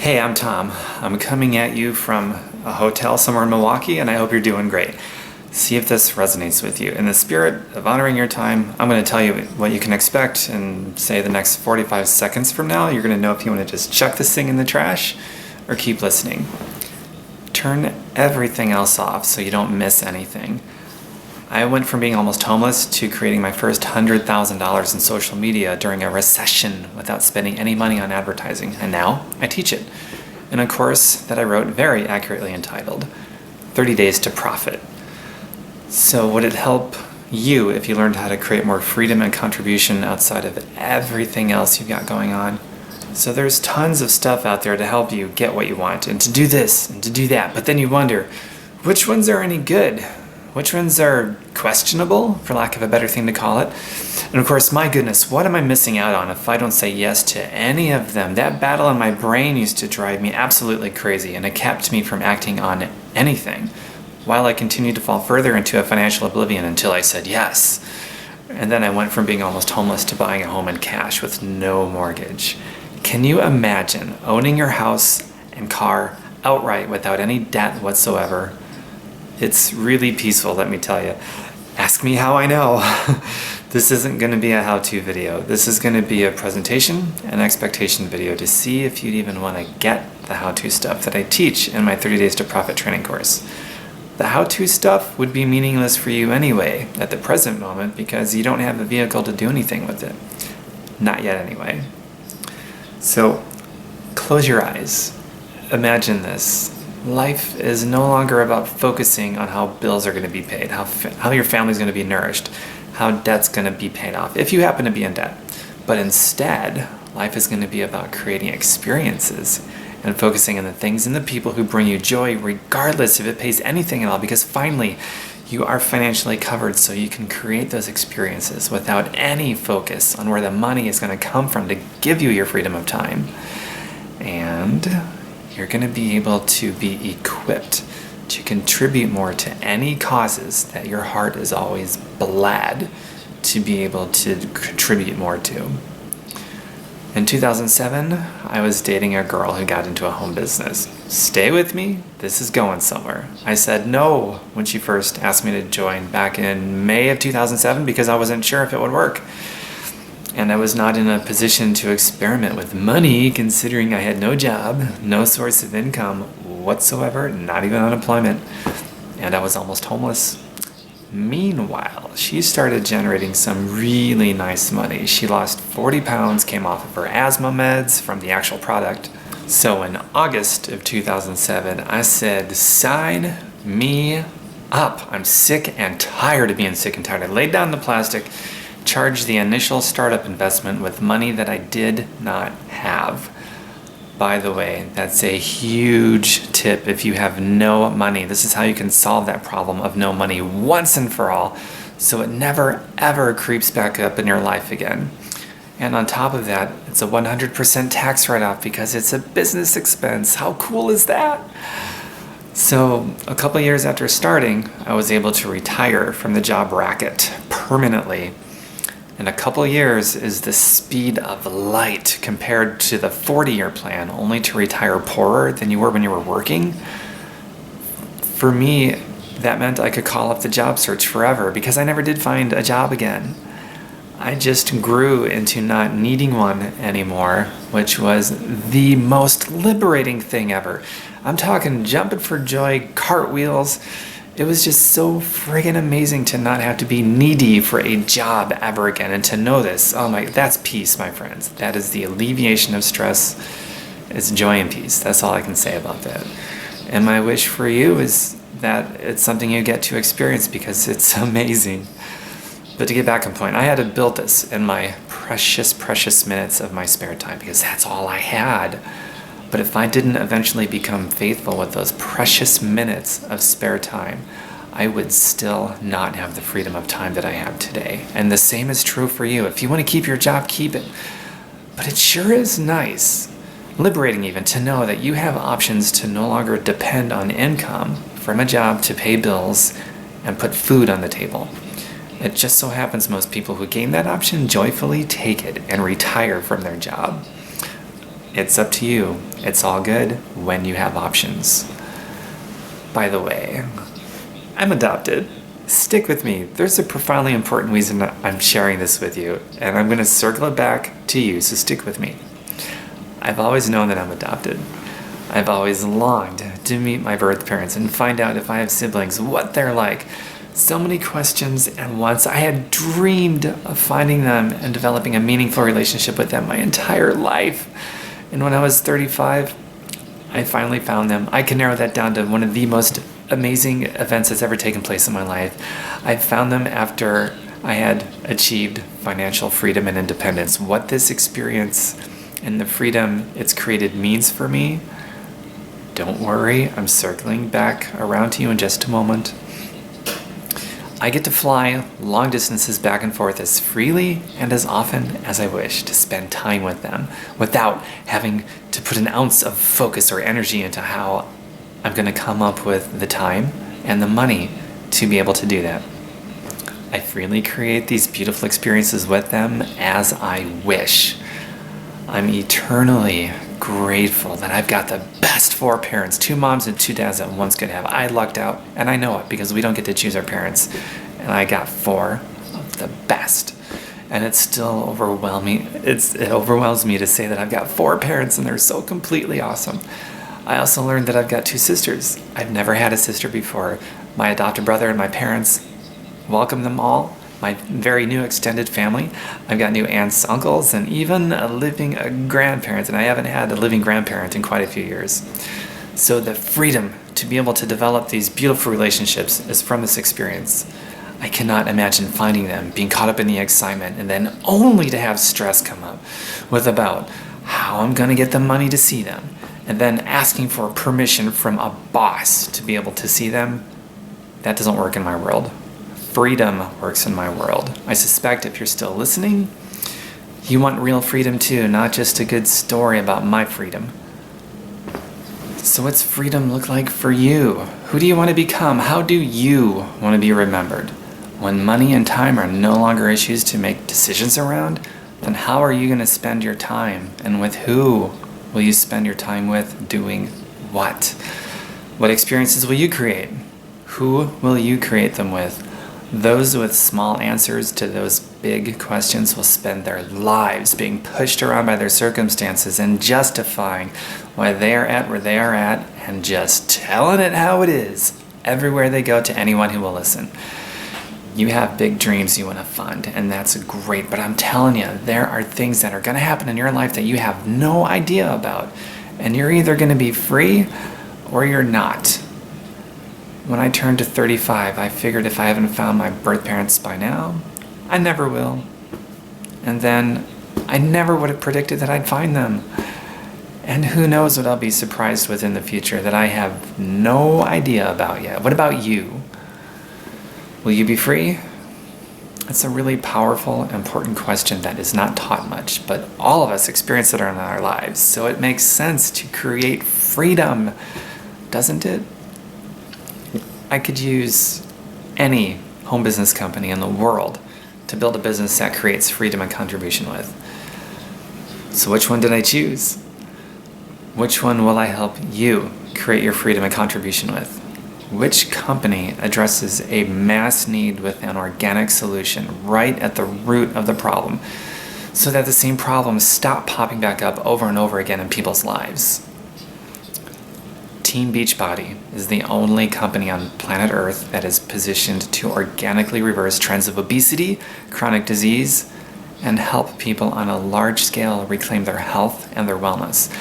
Hey, I'm Tom. I'm coming at you from a hotel somewhere in Milwaukee, and I hope you're doing great. See if this resonates with you. In the spirit of honoring your time, I'm going to tell you what you can expect in, say, the next 45 seconds from now. You're going to know if you want to just chuck this thing in the trash or keep listening. Turn everything else off so you don't miss anything. I went from being almost homeless to creating my first $100,000 in social media during a recession without spending any money on advertising, and now I teach it in a course that I wrote very accurately entitled 30 Days to Profit. So would it help you if you learned how to create more freedom and contribution outside of everything else you've got going on? So there's tons of stuff out there to help you get what you want and to do this and to do that, but then you wonder, which ones are any good? Which ones are questionable, for lack of a better thing to call it? And of course, my goodness, what am I missing out on if I don't say yes to any of them? That battle in my brain used to drive me absolutely crazy, and it kept me from acting on anything, while I continued to fall further into a financial oblivion until I said yes. And then I went from being almost homeless to buying a home in cash with no mortgage. Can you imagine owning your house and car outright without any debt whatsoever? It's really peaceful, let me tell you. Ask me how I know. This isn't going to be a how-to video. This is going to be a presentation and expectation video to see if you'd even want to get the how-to stuff that I teach in my 30 Days to Profit training course. The how-to stuff would be meaningless for you anyway at the present moment because you don't have a vehicle to do anything with it. Not yet anyway. So close your eyes. Imagine this. Life is no longer about focusing on how bills are going to be paid, how your family's going to be nourished, how debt's going to be paid off, if you happen to be in debt. But instead, life is going to be about creating experiences and focusing on the things and the people who bring you joy, regardless if it pays anything at all, because finally, you are financially covered so you can create those experiences without any focus on where the money is going to come from to give you your freedom of time. And you're going to be able to be equipped to contribute more to any causes that your heart is always glad to be able to contribute more to. In 2007, I was dating a girl who got into a home business. Stay with me, this is going somewhere. I said no when she first asked me to join back in May of 2007 because I wasn't sure if it would work. And I was not in a position to experiment with money considering I had no job, no source of income whatsoever, not even unemployment, and I was almost homeless. Meanwhile, she started generating some really nice money. She lost 40 pounds, came off of her asthma meds from the actual product. So in August of 2007, I said, sign me up. I'm sick and tired of being sick and tired. I laid down the plastic, charged the initial startup investment with money that I did not have. By the way, that's a huge tip if you have no money. This is how you can solve that problem of no money once and for all, so it never ever creeps back up in your life again. And on top of that, it's a 100% tax write-off because it's a business expense. How cool is that? So a couple years after starting, I was able to retire from the job racket permanently. And a couple years is the speed of light compared to the 40-year plan, only to retire poorer than you were when you were working. For me, that meant I could call up the job search forever because I never did find a job again. I just grew into not needing one anymore, which was the most liberating thing ever. I'm talking jumping for joy, cartwheels. It was just so friggin' amazing to not have to be needy for a job ever again and to know this. Oh my, that's peace, my friends. That is the alleviation of stress. It's joy and peace. That's all I can say about that. And my wish for you is that it's something you get to experience because it's amazing. But to get back on point, I had to build this in my precious, precious minutes of my spare time because that's all I had. But if I didn't eventually become faithful with those precious minutes of spare time, I would still not have the freedom of time that I have today. And the same is true for you. If you want to keep your job, keep it. But it sure is nice, liberating even, to know that you have options to no longer depend on income from a job to pay bills and put food on the table. It just so happens most people who gain that option joyfully take it and retire from their job. It's up to you. It's all good when you have options. By the way, I'm adopted. Stick with me. There's a profoundly important reason I'm sharing this with you, and I'm going to circle it back to you, so stick with me. I've always known that I'm adopted. I've always longed to meet my birth parents and find out if I have siblings, what they're like. So many questions, and once I had dreamed of finding them and developing a meaningful relationship with them my entire life. And when I was 35, I finally found them. I can narrow that down to one of the most amazing events that's ever taken place in my life. I found them after I had achieved financial freedom and independence. What this experience and the freedom it's created means for me, don't worry, I'm circling back around to you in just a moment. I get to fly long distances back and forth as freely and as often as I wish to spend time with them without having to put an ounce of focus or energy into how I'm going to come up with the time and the money to be able to do that. I freely create these beautiful experiences with them as I wish. I'm eternally grateful that I've got the best 4 parents, 2 moms and 2 dads that once could have. I lucked out, and I know it because we don't get to choose our parents. And I got 4 of the best. And it's still overwhelming. It overwhelms me to say that I've got 4 parents and they're so completely awesome. I also learned that I've got 2 sisters. I've never had a sister before. My adopted brother and my parents welcome them all. My very new extended family. I've got new aunts, uncles, and even a living grandparent, and I haven't had a living grandparent in quite a few years. So the freedom to be able to develop these beautiful relationships is from this experience. I cannot imagine finding them, being caught up in the excitement, and then only to have stress come up with about how I'm going to get the money to see them, and then asking for permission from a boss to be able to see them. That doesn't work in my world. Freedom works in my world. I suspect if you're still listening, you want real freedom too, not just a good story about my freedom. So what's freedom look like for you? Who do you want to become? How do you want to be remembered? When money and time are no longer issues to make decisions around, then how are you going to spend your time? And with who will you spend your time with doing what? What experiences will you create? Who will you create them with? Those with small answers to those big questions will spend their lives being pushed around by their circumstances and justifying why they are at where they are at and just telling it how it is everywhere they go to anyone who will listen. You have big dreams you want to fund, and that's great, but I'm telling you, there are things that are going to happen in your life that you have no idea about, and you're either going to be free or you're not. When I turned to 35, I figured if I haven't found my birth parents by now, I never will. And then I never would have predicted that I'd find them. And who knows what I'll be surprised with in the future that I have no idea about yet. What about you? Will you be free? It's a really powerful, important question that is not taught much, but all of us experience it in our lives. So it makes sense to create freedom, doesn't it? I could use any home business company in the world to build a business that creates freedom and contribution with. So which one did I choose? Which one will I help you create your freedom and contribution with? Which company addresses a mass need with an organic solution right at the root of the problem so that the same problems stop popping back up over and over again in people's lives? Team Beachbody is the only company on planet Earth that is positioned to organically reverse trends of obesity, chronic disease, and help people on a large scale reclaim their health and their wellness.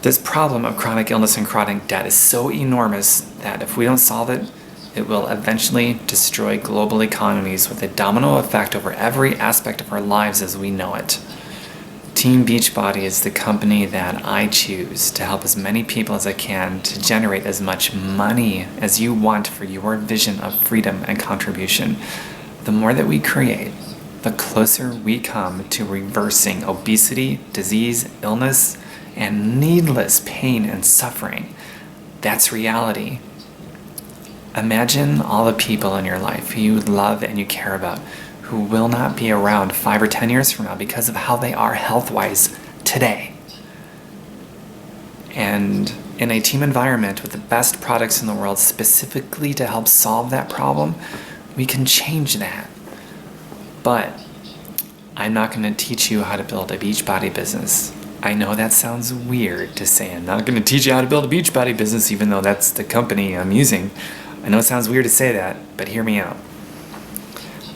This problem of chronic illness and chronic debt is so enormous that if we don't solve it, it will eventually destroy global economies with a domino effect over every aspect of our lives as we know it. Team Beachbody is the company that I choose to help as many people as I can to generate as much money as you want for your vision of freedom and contribution. The more that we create, the closer we come to reversing obesity, disease, illness, and needless pain and suffering. That's reality. Imagine all the people in your life who you love and you care about who will not be around 5 or 10 years from now because of how they are health-wise today. And in a team environment with the best products in the world specifically to help solve that problem, we can change that. But I'm not going to teach you how to build a Beachbody business. I know that sounds weird to say. I'm not going to teach you how to build a Beachbody business, even though that's the company I'm using. I know it sounds weird to say that, but hear me out.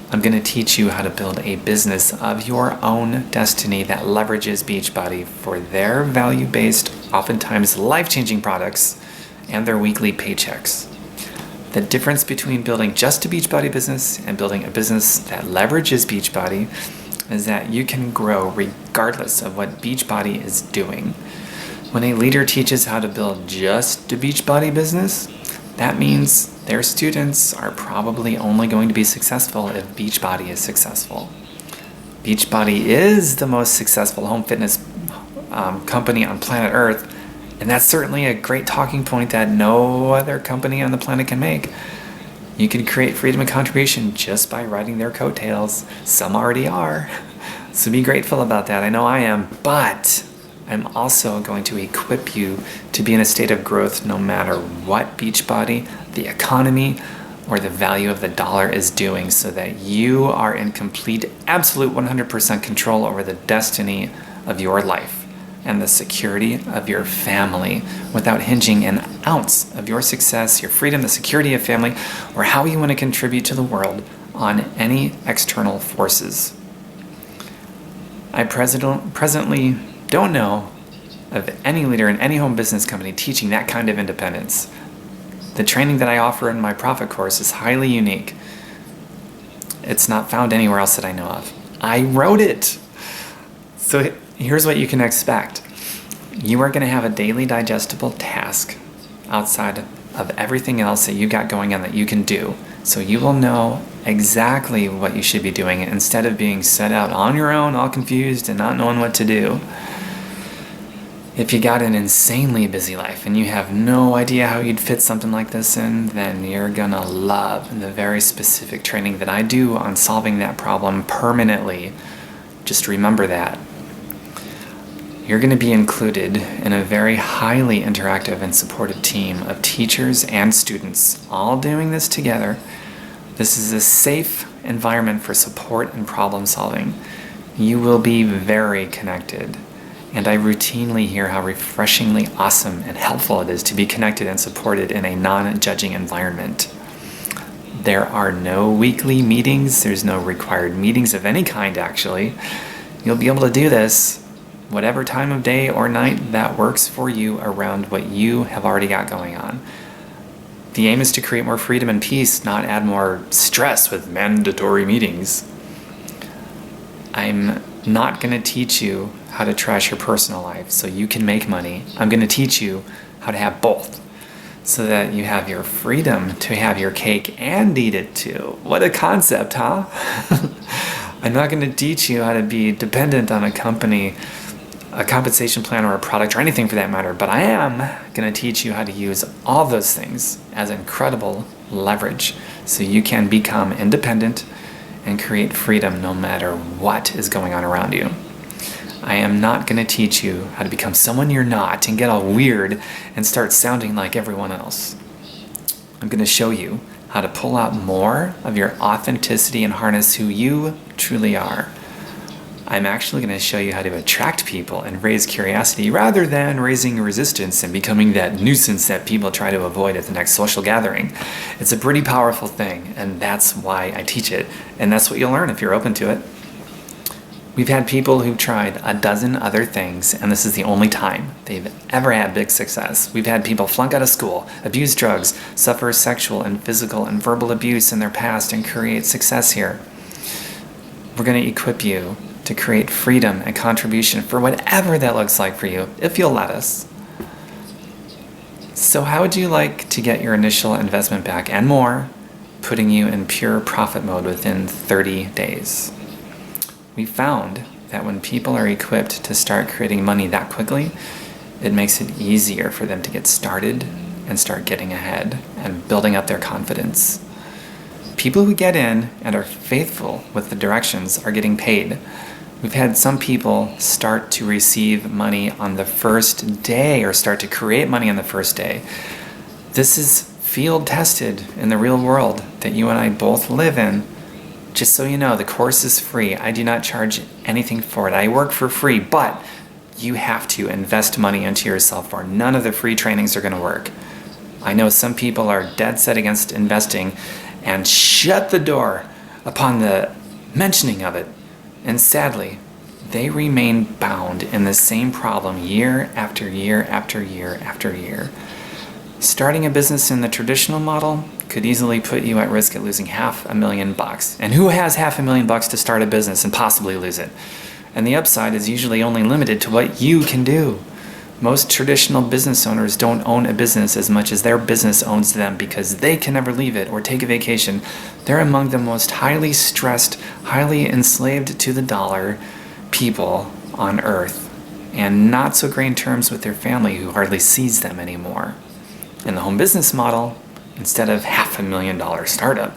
I'm going to teach you how to build a business of your own destiny that leverages Beachbody for their value-based, oftentimes life-changing products and their weekly paychecks. The difference between building just a Beachbody business and building a business that leverages Beachbody is that you can grow regardless of what Beachbody is doing. When a leader teaches how to build just a Beachbody business, that means their students are probably only going to be successful if Beachbody is successful. Beachbody is the most successful home fitness company on planet Earth, and that's certainly a great talking point that no other company on the planet can make. You can create freedom and contribution just by riding their coattails. Some already are. So be grateful about that. I know I am. But I'm also going to equip you to be in a state of growth no matter what Beachbody, the economy, or the value of the dollar is doing, so that you are in complete, absolute 100% control over the destiny of your life and the security of your family without hinging an ounce of your success, your freedom, the security of family, or how you want to contribute to the world on any external forces. I presently don't know of any leader in any home business company teaching that kind of independence. The training that I offer in my Profit course is highly unique. It's not found anywhere else that I know of. I wrote it. So here's what you can expect. You are going to have a daily digestible task outside of everything else that you got going on that you can do. So you will know exactly what you should be doing instead of being set out on your own, all confused and not knowing what to do. If you got an insanely busy life and you have no idea how you'd fit something like this in, then you're gonna love the very specific training that I do on solving that problem permanently. Just remember that. You're gonna be included in a very highly interactive and supportive team of teachers and students, all doing this together. This is a safe environment for support and problem solving. You will be very connected. And I routinely hear how refreshingly awesome and helpful it is to be connected and supported in a non-judging environment. There are no weekly meetings. There's no required meetings of any kind, actually. You'll be able to do this whatever time of day or night that works for you around what you have already got going on. The aim is to create more freedom and peace, not add more stress with mandatory meetings. I'm not going to teach you how to trash your personal life so you can make money. I'm going to teach you how to have both so that you have your freedom to have your cake and eat it too. What a concept, huh? I'm not going to teach you how to be dependent on a company, a compensation plan, or a product, or anything for that matter, but I am going to teach you how to use all those things as incredible leverage so you can become independent and create freedom no matter what is going on around you. I am not going to teach you how to become someone you're not and get all weird and start sounding like everyone else. I'm going to show you how to pull out more of your authenticity and harness who you truly are. I'm actually going to show you how to attract people and raise curiosity rather than raising resistance and becoming that nuisance that people try to avoid at the next social gathering. It's a pretty powerful thing, and that's why I teach it, and that's what you'll learn if you're open to it. We've had people who've tried a dozen other things, and this is the only time they've ever had big success. We've had people flunk out of school, abuse drugs, suffer sexual and physical and verbal abuse in their past, and create success here. We're going to equip you to create freedom and contribution for whatever that looks like for you, if you'll let us. So how would you like to get your initial investment back and more, putting you in pure profit mode within 30 days? We found that when people are equipped to start creating money that quickly, it makes it easier for them to get started and start getting ahead and building up their confidence. People who get in and are faithful with the directions are getting paid. We've had some people start to receive money on the first day or start to create money on the first day. This is field tested in the real world that you and I both live in. Just so you know, the course is free. I do not charge anything for it. I work for free, but you have to invest money into yourself or none of the free trainings are going to work. I know some people are dead set against investing and shut the door upon the mentioning of it. And sadly, they remain bound in the same problem year after year after year after year. Starting a business in the traditional model could easily put you at risk at losing $500,000. And who has $500,000 to start a business and possibly lose it? And the upside is usually only limited to what you can do. Most traditional business owners don't own a business as much as their business owns them because they can never leave it or take a vacation. They're among the most highly stressed, highly enslaved to the dollar people on earth, and not so great in terms with their family who hardly sees them anymore. In the home business model, instead of $500,000 startup,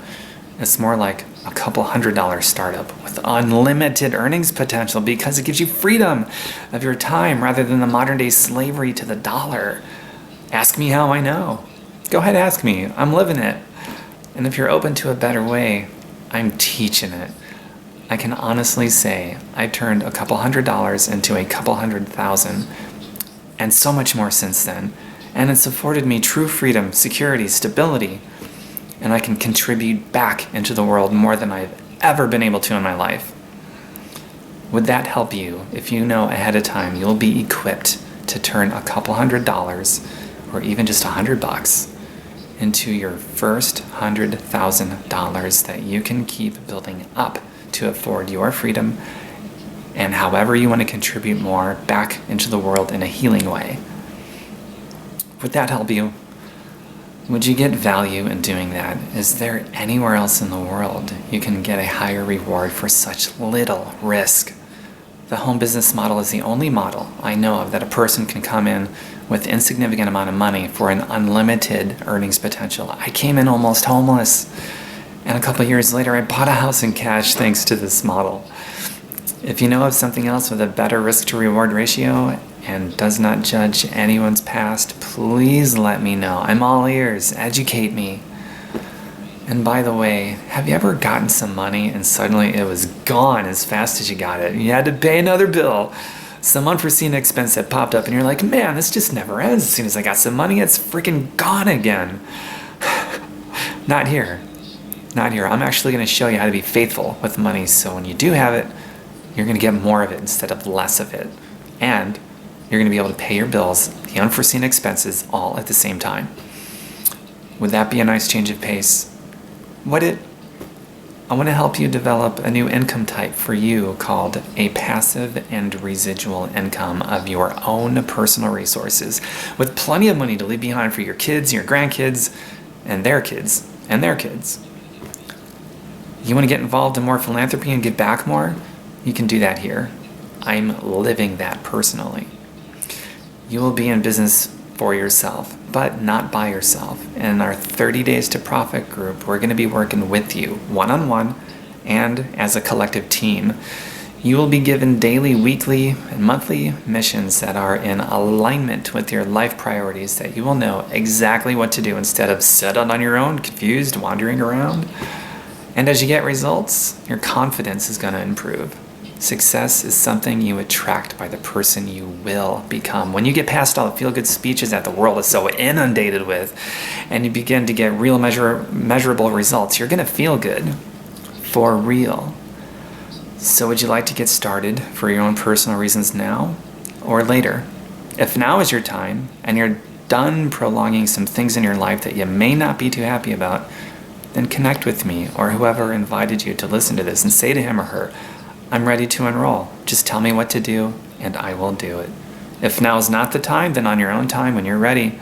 it's more like a couple $100 startup with unlimited earnings potential because it gives you freedom of your time rather than the modern day slavery to the dollar. Ask me how I know. Go ahead, ask me. I'm living it. And if you're open to a better way, I'm teaching it. I can honestly say I turned a couple $100 into a couple $100,000 and so much more since then. And it's afforded me true freedom, security, stability, and I can contribute back into the world more than I've ever been able to in my life. Would that help you if you know ahead of time you'll be equipped to turn a couple $100 or even just $100 into your first $100,000 that you can keep building up to afford your freedom and however you want to contribute more back into the world in a healing way? Would that help you? Would you get value in doing that? Is there anywhere else in the world you can get a higher reward for such little risk? The home business model is the only model I know of that a person can come in with insignificant amount of money for an unlimited earnings potential. I came in almost homeless, and a couple years later I bought a house in cash thanks to this model. If you know of something else with a better risk to reward ratio and does not judge anyone's past, please let me know. I'm all ears. Educate me. And by the way, have you ever gotten some money and suddenly it was gone as fast as you got it? You had to pay another bill. Some unforeseen expense that popped up and you're like, man, this just never ends. As soon as I got some money, it's freaking gone again. Not here. Not here. I'm actually going to show you how to be faithful with money so when you do have it, you're going to get more of it instead of less of it. And you're going to be able to pay your bills, the unforeseen expenses, all at the same time. Would that be a nice change of pace? Would it? I want to help you develop a new income type for you called a passive and residual income of your own personal resources with plenty of money to leave behind for your kids, your grandkids, and their kids, and their kids. You want to get involved in more philanthropy and give back more? You can do that here. I'm living that personally. You will be in business for yourself, but not by yourself. In our 30 Days to Profit group, we're going to be working with you one-on-one and as a collective team. You will be given daily, weekly, and monthly missions that are in alignment with your life priorities that you will know exactly what to do instead of settled on your own, confused, wandering around. And as you get results, your confidence is going to improve. Success is something you attract by the person you will become. When you get past all the feel-good speeches that the world is so inundated with, and you begin to get real measurable results, you're going to feel good for real. So would you like to get started for your own personal reasons now or later? If now is your time and you're done prolonging some things in your life that you may not be too happy about, then connect with me or whoever invited you to listen to this and say to him or her, I'm ready to enroll. Just tell me what to do and I will do it. If now is not the time, then on your own time when you're ready,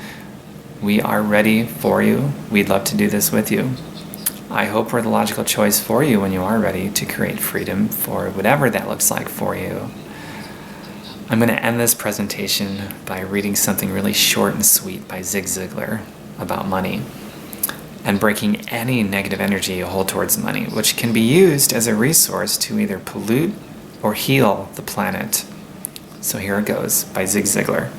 we are ready for you. We'd love to do this with you. I hope we're the logical choice for you when you are ready to create freedom for whatever that looks like for you. I'm going to end this presentation by reading something really short and sweet by Zig Ziglar about money and breaking any negative energy you hold towards money, which can be used as a resource to either pollute or heal the planet. So here it goes, by Zig Ziglar.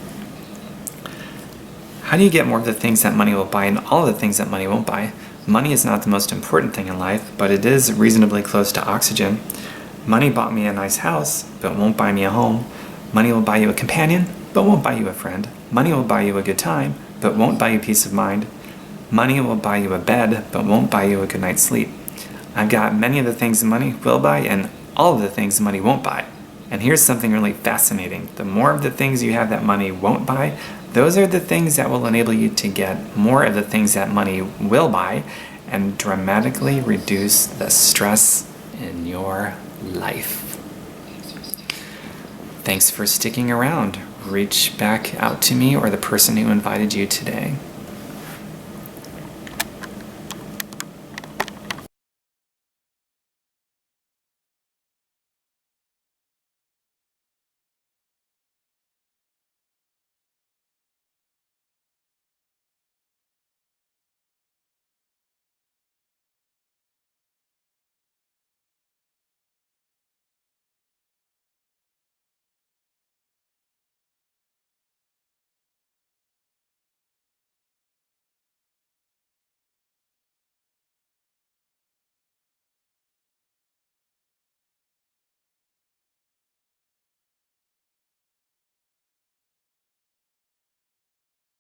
How do you get more of the things that money will buy and all of the things that money won't buy? Money is not the most important thing in life, but it is reasonably close to oxygen. Money bought me a nice house, but won't buy me a home. Money will buy you a companion, but won't buy you a friend. Money will buy you a good time, but won't buy you peace of mind. Money will buy you a bed, but won't buy you a good night's sleep. I've got many of the things money will buy and all of the things money won't buy. And here's something really fascinating. The more of the things you have that money won't buy, those are the things that will enable you to get more of the things that money will buy and dramatically reduce the stress in your life. Thanks for sticking around. Reach back out to me or the person who invited you today.